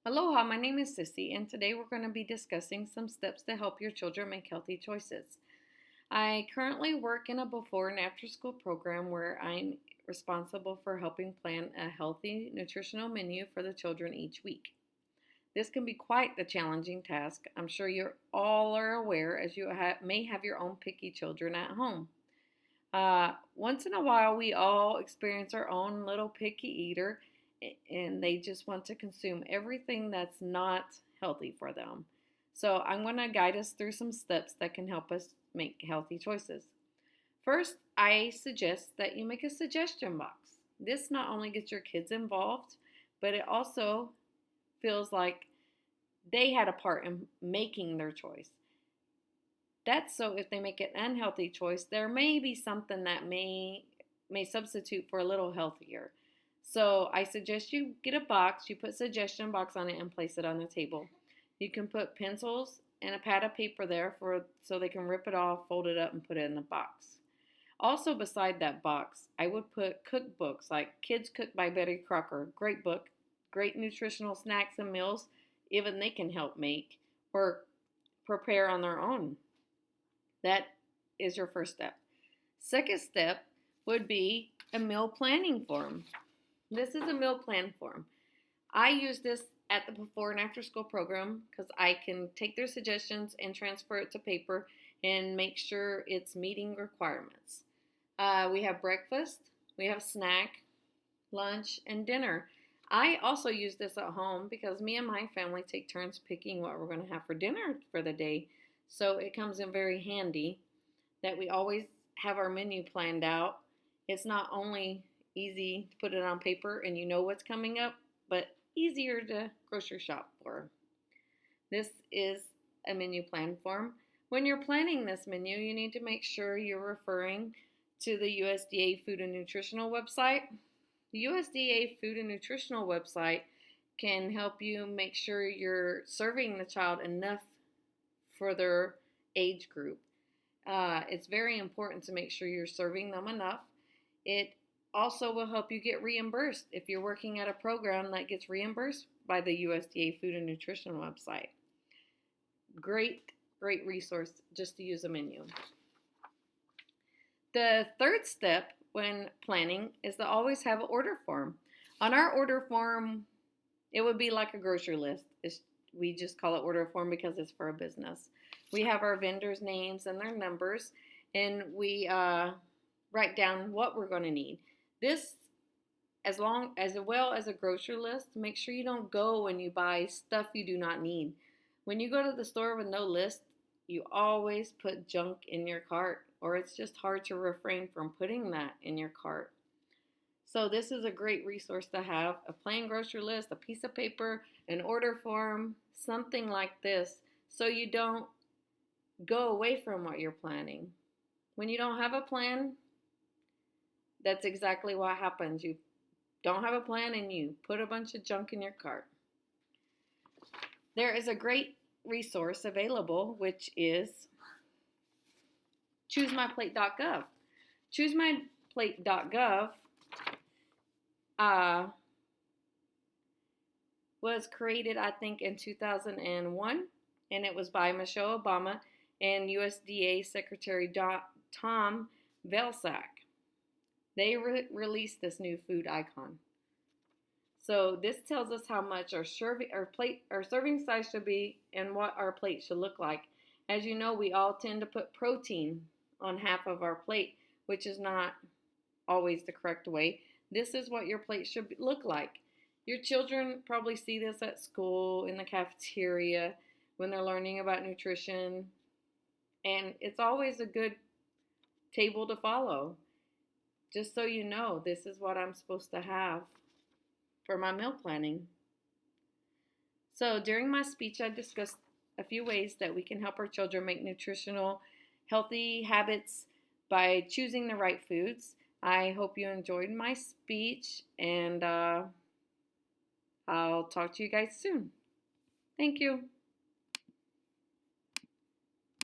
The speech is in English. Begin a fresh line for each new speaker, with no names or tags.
Aloha, my name is Sissy, and today we're going to be discussing some steps to help your children make healthy choices. I currently work in a before and after school program where I'm responsible for helping plan a healthy nutritional menu for the children each week. This can be quite the challenging task. I'm sure you all are aware as you may have your own picky children at home. Once in a while, we all experience our own little picky eater, and they just want to consume everything that's not healthy for them. So, I'm going to guide us through some steps that can help us make healthy choices. First, I suggest that you make a suggestion box. This not only gets your kids involved, but it also feels like they had a part in making their choice. That's so if they make an unhealthy choice, there may be something that may substitute for a little healthier. So I suggest you get a box, you put suggestion box on it and place it on the table. You can put pencils and a pad of paper there so they can rip it off, fold it up and put it in the box. Also beside that box, I would put cookbooks like Kids Cook by Betty Crocker. Great book, great nutritional snacks and meals, even they can help make or prepare on their own. That is your first step. Second step would be a meal planning form. This is a meal plan form. I use this at the before and after school program because I can take their suggestions and transfer it to paper and make sure it's meeting requirements. We have breakfast, we have snack, lunch, and dinner. I also use this at home because me and my family take turns picking what we're going to have for dinner for the day. So it comes in very handy that we always have our menu planned out. It's not only easy to put it on paper and you know what's coming up, but easier to grocery shop for. This is a menu plan form. When you're planning this menu, you need to make sure you're referring to the USDA Food and Nutritional website. The USDA Food and Nutritional website can help you make sure you're serving the child enough for their age group. It's very important to make sure you're serving them enough. It also will help you get reimbursed if you're working at a program that gets reimbursed by the USDA Food and Nutrition website. Great resource just to use a menu. The third step when planning is to always have an order form. On our order form, it would be like a grocery list. We just call it order form because it's for a business. We have our vendors' names and their numbers, and we write down what we're going to need. This, as well as a grocery list, make sure you don't go and you buy stuff you do not need. When you go to the store with no list, you always put junk in your cart, or it's just hard to refrain from putting that in your cart. So this is a great resource to have, a plain grocery list, a piece of paper, an order form, something like this, so you don't go away from what you're planning. When you don't have a plan, that's exactly what happens. You don't have a plan and you put a bunch of junk in your cart. There is a great resource available, which is ChooseMyPlate.gov. ChooseMyPlate.gov was created, I think, in 2001, and it was by Michelle Obama and USDA Secretary Tom Vilsack. They released this new food icon. So this tells us how much our serving size should be and what our plate should look like. As you know, we all tend to put protein on half of our plate, which is not always the correct way. This is what your plate should look like. Your children probably see this at school, in the cafeteria, when they're learning about nutrition. And it's always a good table to follow. Just so you know, this is what I'm supposed to have for my meal planning. So during my speech, I discussed a few ways that we can help our children make nutritional, healthy habits by choosing the right foods. I hope you enjoyed my speech, and I'll talk to you guys soon. Thank you.